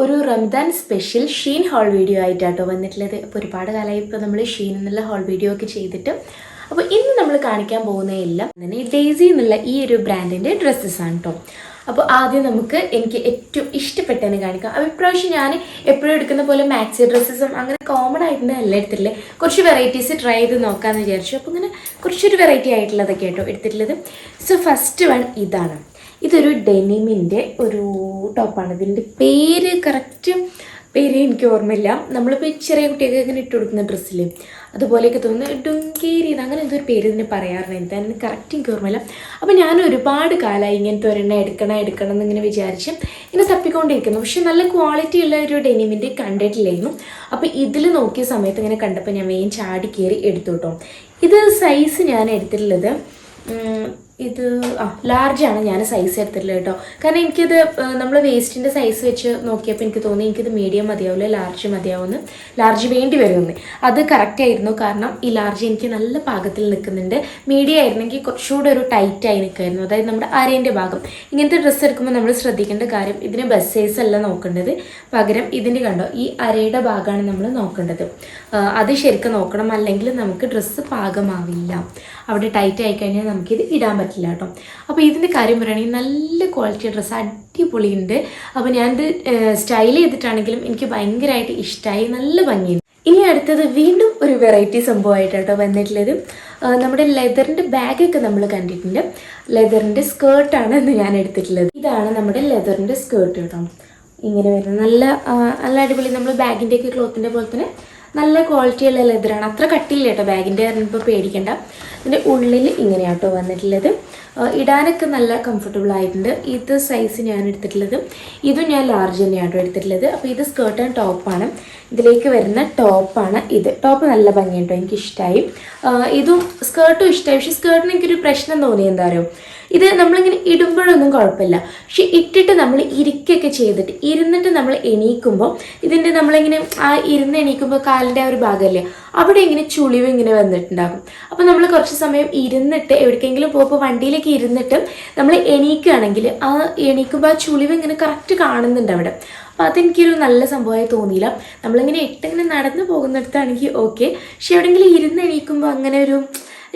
ഒരു റംദാൻ സ്പെഷ്യൽ ഷീൻ whole video ആയിട്ടാട്ടോ വന്നിട്ടുള്ളത്. അപ്പോൾ ഒരുപാട് കാലമായി ഇപ്പോൾ നമ്മൾ ഷീൻ എന്നുള്ള ഹോൾ വീഡിയോ ഒക്കെ ചെയ്തിട്ട്. അപ്പോൾ ഇന്ന് നമ്മൾ കാണിക്കാൻ പോകുന്നതെല്ലാം തന്നെ ഡെയ്സി എന്നുള്ള ഈ ഒരു ബ്രാൻഡിൻ്റെ ഡ്രസ്സസ് ആണ് കേട്ടോ. അപ്പോൾ ആദ്യം എനിക്ക് ഏറ്റവും ഇഷ്ടപ്പെട്ടതിന് കാണിക്കാം. അപ്പോൾ ഇപ്രാവശ്യം ഞാൻ എപ്പോഴും എടുക്കുന്ന പോലെ മാക്സി ഡ്രസ്സസും അങ്ങനെ കോമൺ ആയിട്ടുണ്ട് അല്ല എടുത്തിട്ടില്ലേ, കുറച്ച് വെറൈറ്റീസ് ട്രൈ ചെയ്ത് നോക്കാമെന്ന് വിചാരിച്ചു. അപ്പോൾ ഇങ്ങനെ കുറച്ചൊരു വെറൈറ്റി ആയിട്ടുള്ളതൊക്കെ കേട്ടോ എടുത്തിട്ടുള്ളത്. സോ ഫസ്റ്റ് വൺ ഇതാണ്. ഇതൊരു ഡെനിമിൻ്റെ ഒരു ടോപ്പാണ്. ഇതിൻ്റെ കറക്റ്റ് പേര് എനിക്ക് ഓർമ്മയില്ല. നമ്മളിപ്പോൾ ചെറിയ കുട്ടിയൊക്കെ ഇങ്ങനെ ഇട്ട് കൊടുക്കുന്ന ഡ്രസ്സിൽ അതുപോലെയൊക്കെ തോന്നുന്നു, ഡുങ്കേരി അങ്ങനെ എന്തൊരു പേര് ഇതിന് പറയാറുണ്ട്. എന്തായാലും കറക്റ്റ് എനിക്ക് ഓർമ്മയില്ല. അപ്പോൾ ഞാൻ ഒരുപാട് കാലമായി ഇങ്ങനത്തെ ഒരെണ്ണം എടുക്കണം എന്നിങ്ങനെ വിചാരിച്ച് ഇങ്ങനെ തപ്പിക്കൊണ്ടിരിക്കുന്നു. പക്ഷെ നല്ല ക്വാളിറ്റി ഉള്ള ഒരു ഡെനിമിൻ്റെ കണ്ടിട്ടില്ലായിരുന്നു. അപ്പോൾ ഇതിൽ നോക്കിയ സമയത്ത് ഇങ്ങനെ കണ്ടപ്പോൾ ഞാൻ വേഗം ചാടി കയറി എടുത്തു കേട്ടോ. ഇത് സൈസ് ഞാൻ എടുത്തിട്ടുള്ളത് ഇത് ലാർജാണ് ഞാൻ സൈസ് എടുത്തിട്ടുള്ളത് കേട്ടോ. കാരണം എനിക്കിത് നമ്മൾ വേസ്റ്റിൻ്റെ സൈസ് വെച്ച് നോക്കിയപ്പോൾ എനിക്ക് തോന്നി എനിക്കിത് മീഡിയം മതിയാവില്ല, ലാർജ് മതിയാവുമെന്ന്. ലാർജ് വേണ്ടി വരുമെന്ന്. അത് കറക്റ്റായിരുന്നു. കാരണം ഈ ലാർജ് എനിക്ക് നല്ല പാകത്തിൽ നിൽക്കുന്നുണ്ട്. മീഡിയം ആയിരുന്നെങ്കിൽ കുറച്ചുകൂടെ ഒരു ടൈറ്റായി നിൽക്കുമായിരുന്നു. അതായത് നമ്മുടെ അരേൻ്റെ ഭാഗം. ഇങ്ങനത്തെ ഡ്രസ്സ് എടുക്കുമ്പോൾ നമ്മൾ ശ്രദ്ധിക്കേണ്ട കാര്യം, ഇതിന് ബസ് സൈസ് അല്ല നോക്കേണ്ടത്, പകരം ഇതിൻ്റെ കണ്ടോ ഈ അരയുടെ ഭാഗമാണ് നമ്മൾ നോക്കേണ്ടത്. അത് ശരിക്കും നോക്കണം, അല്ലെങ്കിൽ നമുക്ക് ഡ്രസ്സ് പാകമാവില്ല. അവിടെ ടൈറ്റ് ആയിക്കഴിഞ്ഞാൽ നമുക്കിത് ഇടാൻ പറ്റില്ല കേട്ടോ. അപ്പോൾ ഇതിൻ്റെ കാര്യം പറയുകയാണെങ്കിൽ നല്ല ക്വാളിറ്റി ഡ്രസ്സ് അടിപൊളിയുണ്ട്. അപ്പോൾ ഞാനിത് സ്റ്റൈൽ ചെയ്തിട്ടാണെങ്കിലും എനിക്ക് ഭയങ്കരമായിട്ട് ഇഷ്ടമായി, നല്ല ഭംഗിയുണ്ട്. ഇനി അടുത്തത് വീണ്ടും ഒരു വെറൈറ്റി സംഭവമായിട്ടോ വന്നിട്ടുള്ളത്. നമ്മുടെ ലെതറിൻ്റെ ബാഗൊക്കെ നമ്മൾ കണ്ടിട്ടുണ്ട്. ലെതറിൻ്റെ സ്കേർട്ടാണ് ഇന്ന് ഞാൻ എടുത്തിട്ടുള്ളത്. ഇതാണ് നമ്മുടെ ലെതറിൻ്റെ സ്കേർട്ട് കേട്ടോ. ഇങ്ങനെ വരുന്നത് നല്ല അടിപൊളി. നമ്മൾ ബാഗിൻ്റെയൊക്കെ ക്ലോത്തിൻ്റെ പോലെ തന്നെ നല്ല ക്വാളിറ്റിയുള്ള ലെതറാണ്. അത്ര കട്ടിയില്ല കേട്ടോ ബാഗിൻ്റെ, ഇപ്പോൾ പേടിക്കേണ്ട. ഇതിൻ്റെ ഉള്ളിൽ ഇങ്ങനെയാട്ടോ വന്നിട്ടുള്ളത്. ഇടാനൊക്കെ നല്ല കംഫർട്ടബിൾ ആയിട്ടുണ്ട്. ഇത് സൈസ് ഞാൻ എടുത്തിട്ടുള്ളത്, ഇതും ഞാൻ ലാർജ് തന്നെയാട്ടോ എടുത്തിട്ടുള്ളത്. അപ്പോൾ ഇത് സ്കേർട്ട് ആൻഡ് ടോപ്പാണ്. ഇതിലേക്ക് വരുന്ന ടോപ്പാണ് ഇത്. ടോപ്പ് നല്ല ഭംഗിയുണ്ടോ, എനിക്കിഷ്ടമായി. ഇതും സ്കേർട്ടും ഇഷ്ടമായി. പക്ഷേ സ്കേർട്ടിന് എനിക്കൊരു പ്രശ്നം തോന്നി. എന്താ പറയുക, ഇത് നമ്മളിങ്ങനെ ഇടുമ്പോഴൊന്നും കുഴപ്പമില്ല. പക്ഷെ ഇട്ടിട്ട് നമ്മൾ ഇരിക്കുകയൊക്കെ ചെയ്തിട്ട് ഇരുന്നിട്ട് നമ്മൾ എണീക്കുമ്പോൾ ഇതിൻ്റെ നമ്മളിങ്ങനെ ആ ഇരുന്ന് എണീക്കുമ്പോൾ കാലിൻ്റെ ആ ഒരു ഭാഗമല്ലേ, അവിടെ ഇങ്ങനെ ചുളിവ് ഇങ്ങനെ വന്നിട്ടുണ്ടാകും. അപ്പോൾ നമ്മൾ കുറച്ച് സമയം ഇരുന്നിട്ട് എവിടേക്കെങ്കിലും പോകുമ്പോൾ വണ്ടിയിലേക്ക് ഇരുന്നിട്ട് നമ്മൾ എണീക്കുകയാണെങ്കിൽ ആ എണീക്കുമ്പോൾ ആ ചുളിവ് ഇങ്ങനെ കറക്റ്റ് കാണുന്നുണ്ട് അവിടെ. അപ്പോൾ അതെനിക്കൊരു നല്ല സംഭവമായി തോന്നിയില്ല. നമ്മളിങ്ങനെ ഇട്ടിങ്ങനെ നടന്നു പോകുന്നിടത്താണെങ്കിൽ ഓക്കെ, പക്ഷെ എവിടെയെങ്കിലും ഇരുന്ന് എണീക്കുമ്പോൾ അങ്ങനെ ഒരു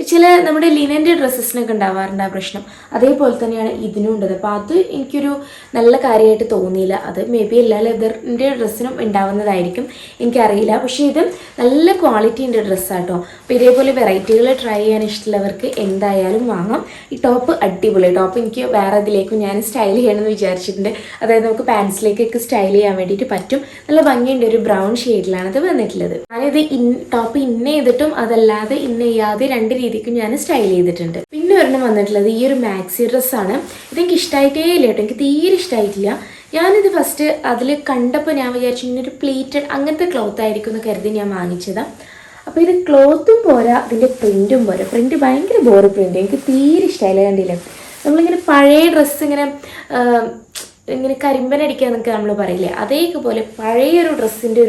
ചില നമ്മുടെ ലിനൻ്റെ ഡ്രസ്സസിനൊക്കെ ഉണ്ടാവാറുണ്ട് ആ പ്രശ്നം. അതേപോലെ തന്നെയാണ് ഇതിനും ഉണ്ടത്. അപ്പോൾ അത് എനിക്കൊരു നല്ല കാര്യമായിട്ട് തോന്നിയില്ല. അത് മേ ബി എല്ലാ ലെതറിൻ്റെ ഡ്രസ്സിനും ഉണ്ടാവുന്നതായിരിക്കും, എനിക്കറിയില്ല. പക്ഷേ ഇത് നല്ല ക്വാളിറ്റീൻ്റെ ഡ്രസ്സാട്ടോ. അപ്പോൾ ഇതേപോലെ വെറൈറ്റികൾ ട്രൈ ചെയ്യാൻ ഇഷ്ടമുള്ളവർക്ക് എന്തായാലും വാങ്ങാം. ഈ ടോപ്പ് അടിപൊളി. ടോപ്പ് എനിക്ക് വേറെ ഇതിലേക്കും ഞാൻ സ്റ്റൈൽ ചെയ്യണമെന്ന് വിചാരിച്ചിട്ടുണ്ട്. അതായത് നമുക്ക് പാൻസിലേക്കൊക്കെ സ്റ്റൈൽ ചെയ്യാൻ വേണ്ടിയിട്ട് പറ്റും. നല്ല ഭംഗിയുണ്ട്. ഒരു ബ്രൗൺ ഷെയ്ഡിലാണ് ഇത് വന്നിട്ടുള്ളത്. ഞാനിത് ടോപ്പ് ഇന്ന ചെയ്തിട്ടും അതല്ലാതെ ഇന്ന ചെയ്യാതെ രണ്ട് രീതിക്കും ഞാൻ സ്റ്റൈൽ ചെയ്തിട്ടുണ്ട്. പിന്നെ ഒരെണ്ണം വന്നിട്ടുള്ളത് ഈ ഒരു മാക്സി ഡ്രസ്സാണ്. ഇതെനിക്ക് ഇഷ്ടമായിട്ടേ ഇല്ല കേട്ടോ, എനിക്ക് തീരെ ഇഷ്ടമായിട്ടില്ല. ഞാനിത് ഫസ്റ്റ് അതിൽ കണ്ടപ്പോൾ ഞാൻ വിചാരിച്ചു ഇങ്ങനൊരു പ്ലീറ്റഡ് അങ്ങനത്തെ ക്ലോത്ത് ആയിരിക്കും എന്ന് കരുതി ഞാൻ വാങ്ങിച്ചതാണ്. അപ്പോൾ ഇത് ക്ലോത്തും പോരാ, ഇതിൻ്റെ പ്രിൻറ്റും പോരാ. പ്രിൻറ്റ് ഭയങ്കര ബോറ് പ്രിൻറ്റ്, എനിക്ക് തീരെ ഇഷ്ടമായില്ല. കണ്ടില്ല, നമ്മളിങ്ങനെ പഴയ ഡ്രസ്സ് ഇങ്ങനെ കരിമ്പനടിക്കാന്നൊക്കെ നമ്മൾ പറയില്ലേ, അതേപോലെ പഴയൊരു ഡ്രസ്സിൻ്റെ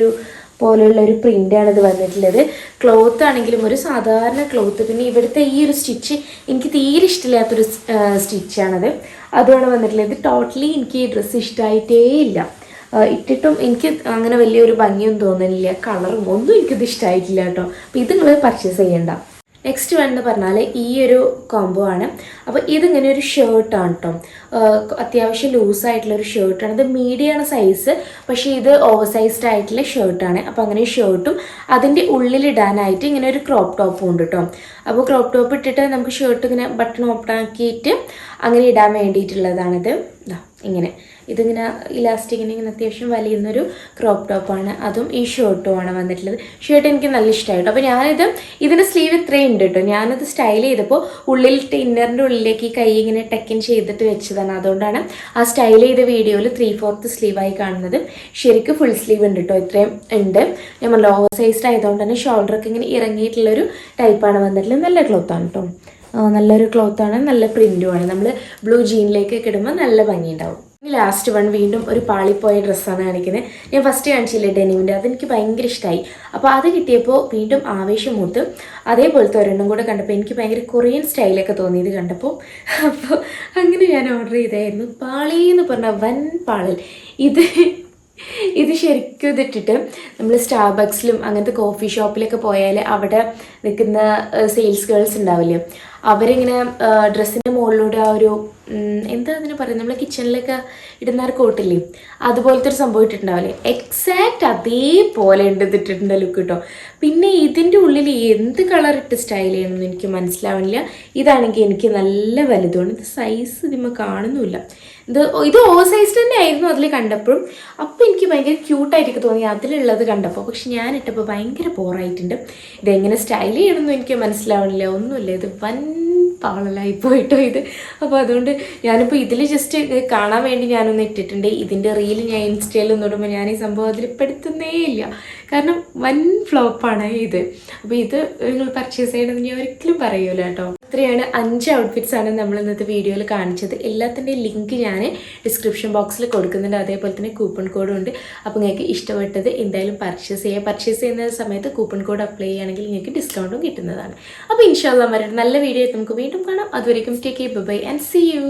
പോലെയുള്ള ഒരു പ്രിൻ്റാണ് ഇത് വന്നിട്ടുള്ളത്. ക്ലോത്ത് ആണെങ്കിലും ഒരു സാധാരണ ക്ലോത്ത്. പിന്നെ ഇവിടുത്തെ ഈ ഒരു സ്റ്റിച്ച് എനിക്ക് തീരെ ഇഷ്ടമില്ലാത്തൊരു സ്റ്റിച്ചാണത്. അതുമാണ് വന്നിട്ടുള്ളത്. ടോട്ടലി എനിക്ക് ഈ ഡ്രസ്സ് ഇഷ്ടമായിട്ടേ ഇല്ല. ഇട്ടിട്ടും എനിക്ക് അങ്ങനെ വലിയൊരു ഭംഗിയൊന്നും തോന്നുന്നില്ല. കളറും ഒന്നും എനിക്കിത് ഇഷ്ടമായിട്ടില്ല കേട്ടോ. അപ്പോൾ ഇത് നിങ്ങൾ പർച്ചേസ് ചെയ്യണ്ട. നെക്സ്റ്റ് വേണമെന്ന് പറഞ്ഞാൽ ഈ ഒരു കോംബോ ആണ്. അപ്പോൾ ഇതിങ്ങനെ ഒരു ഷർട്ടാണ് കേട്ടോ. അത്യാവശ്യം ലൂസായിട്ടുള്ളൊരു ഷർട്ടാണ്. ഇത് മീഡിയമാണ് സൈസ്, പക്ഷേ ഇത് ഓവർ സൈസ്ഡ് ആയിട്ടുള്ള ഷർട്ടാണ്. അപ്പോൾ അങ്ങനെ ഷർട്ടും അതിൻ്റെ ഉള്ളിലിടാനായിട്ട് ഇങ്ങനെ ഒരു ക്രോപ്പ് ടോപ്പും ഉണ്ട് കേട്ടോ. അപ്പോൾ ക്രോപ്പ് ടോപ്പ് ഇട്ടിട്ട് നമുക്ക് ഷർട്ട് ഇങ്ങനെ ബട്ടൺ ഓപ്പൺ ആക്കിയിട്ട് അങ്ങനെ ഇടാൻ വേണ്ടിയിട്ടുള്ളതാണിത്. ഇങ്ങനെ ഇതിങ്ങനെ ഇലാസ്റ്റിക്കിന് ഇങ്ങനെ അത്യാവശ്യം വലിയുന്നൊരു ക്രോപ്പ് ടോപ്പാണ്. അതും ഈ ഷർട്ടുമാണ് വന്നിട്ടുള്ളത്. ഷർട്ട് എനിക്ക് നല്ല ഇഷ്ടമായിട്ടോ. അപ്പോൾ ഇതിൻ്റെ സ്ലീവ് ഇത്രയും ഉണ്ട് കേട്ടോ. ഞാനത് സ്റ്റൈൽ ചെയ്തപ്പോൾ ഉള്ളിലിട്ട് ഇന്നറിൻ്റെ ഉള്ളിലേക്ക് ഈ കൈ ഇങ്ങനെ ടെക്കിൻ ചെയ്തിട്ട് വെച്ചതാണ്. അതുകൊണ്ടാണ് ആ സ്റ്റൈൽ ചെയ്ത വീഡിയോയിൽ 3/4 സ്ലീവായി കാണുന്നത്. ശരിക്കും ഫുൾ സ്ലീവ് ഉണ്ട് കേട്ടോ. ഇത്രയും ഉണ്ട്. ഞാൻ ഓവർ സൈസ്ഡ് ആയതുകൊണ്ട് തന്നെ ഷോൾഡറൊക്കെ ഇങ്ങനെ ഇറങ്ങിയിട്ടുള്ളൊരു ടൈപ്പാണ് വന്നിട്ടുള്ളത്. നല്ല ക്ലോത്താണ് കേട്ടോ. നല്ലൊരു ക്ലോത്താണ്, നല്ല പ്രിൻറ്റുമാണ്. നമ്മൾ ബ്ലൂ ജീനിലേക്കൊക്കെ ഇടുമ്പോൾ നല്ല ഭംഗിയുണ്ടാവും. ഇനി ലാസ്റ്റ് വൺ വീണ്ടും ഒരു പാളിപ്പോയ ഡ്രസ്സാണ് കാണിക്കുന്നത്. ഞാൻ ഫസ്റ്റ് കാണിച്ചില്ലേ ഡെനിമിൻ്റെ, അതെനിക്ക് ഭയങ്കര ഇഷ്ടമായി. അപ്പോൾ അത് കിട്ടിയപ്പോൾ വീണ്ടും ആവേശം മൂത്ത് അതേപോലത്തെ ഒരെണ്ണം കൂടെ കണ്ടപ്പോൾ എനിക്ക് ഭയങ്കര കൊറിയൻ സ്റ്റൈലൊക്കെ തോന്നിയത് കണ്ടപ്പോൾ. അപ്പോൾ അങ്ങനെ ഞാൻ ഓർഡർ ചെയ്തായിരുന്നു. പാളി എന്ന് പറഞ്ഞാൽ വൻ പാളൽ. ഇത് ശരിക്കും ഇതിട്ടിട്ട് നമ്മൾ സ്റ്റാർബക്സിലും അങ്ങനത്തെ കോഫി ഷോപ്പിലൊക്കെ പോയാൽ അവിടെ നിൽക്കുന്ന സെയിൽസ് ഗേൾസ് ഉണ്ടാവില്ലേ, അവരിങ്ങനെ ഡ്രസ്സിൻ്റെ മുകളിലൂടെ ആ ഒരു എന്താ അതിന് പറയുന്നത്, നമ്മൾ കിച്ചണിലൊക്കെ ഇടുന്ന ഒരു കോട്ടില്ലേ, അതുപോലത്തെ ഒരു സംഭവം ഇട്ടിട്ടുണ്ടാവില്ലേ, എക്സാക്റ്റ് അതേപോലെ ഉണ്ട് ഇതിട്ടിട്ടുണ്ട് ലുക്ക് കേട്ടോ. പിന്നെ ഇതിൻ്റെ ഉള്ളിൽ എന്ത് കളർ ഇട്ട് സ്റ്റൈൽ ചെയ്യണമെന്ന് എനിക്ക് മനസ്സിലാവണില്ല. ഇതാണെങ്കിൽ എനിക്ക് നല്ല വലുതുമാണ്, ഇത് സൈസ് ഇതിമ്മ കാണുന്നുമില്ല. ഇത് ഓവർ സൈസ് തന്നെ ആയിരുന്നു അതിൽ കണ്ടപ്പോഴും. അപ്പോൾ എനിക്ക് ഭയങ്കര ക്യൂട്ടായിട്ടൊക്കെ തോന്നി അതിലുള്ളത് കണ്ടപ്പോൾ. പക്ഷെ ഞാനിട്ടപ്പോൾ ഭയങ്കര ബോറായിട്ടുണ്ട്. ഇതെങ്ങനെ സ്റ്റൈൽ ചെയ്യണമെന്നും എനിക്ക് മനസ്സിലാവണില്ല, ഒന്നുമില്ല. ഇത് വൻ പാളലായി പോയിട്ടോ ഇത്. അപ്പോൾ അതുകൊണ്ട് ഞാനിപ്പോൾ ഇതിൽ ജസ്റ്റ് കാണാൻ വേണ്ടി ഞാനൊന്ന് ഇട്ടിട്ടുണ്ട്. ഇതിൻ്റെ റീൽ ഞാൻ ഇൻസ്റ്റയിൽ ഒന്നിടുമ്പോൾ ഞാൻ ഈ സംഭവം അതിൽ പെടുത്തുന്നേ ഇല്ല, കാരണം വൻ ഫ്ലോപ്പാണ് ഇത്. അപ്പോൾ ഇത് നിങ്ങൾ പർച്ചേസ് ചെയ്യണമെന്ന് ഞാൻ ഒരിക്കലും പറയുമല്ലോ കേട്ടോ. ഇത്രയാണ് 5 ഔട്ട്ഫിറ്റ്സ് ആണ് നമ്മൾ ഇന്നത്തെ വീഡിയോയിൽ കാണിച്ചത്. എല്ലാത്തിൻ്റെയും ലിങ്ക് ഞാൻ ഡിസ്ക്രിപ്ഷൻ ബോക്സിൽ കൊടുക്കുന്നുണ്ട്. അതേപോലെ തന്നെ കൂപ്പൺ കോഡും ഉണ്ട്. അപ്പോൾ നിങ്ങൾക്ക് ഇഷ്ടപ്പെട്ടത് എന്തായാലും പർച്ചേസ് ചെയ്യുക. പർച്ചേസ് ചെയ്യുന്ന സമയത്ത് കൂപ്പൺ കോഡ് അപ്ലൈ ചെയ്യുകയാണെങ്കിൽ നിങ്ങൾക്ക് ഡിസ്കൗണ്ടും കിട്ടുന്നതാണ്. അപ്പോൾ ഇൻഷാല്ലാ വരെ നല്ല വീഡിയോ നമുക്ക് വീണ്ടും കാണാം. അതുവരേക്കും take care, bye and see U.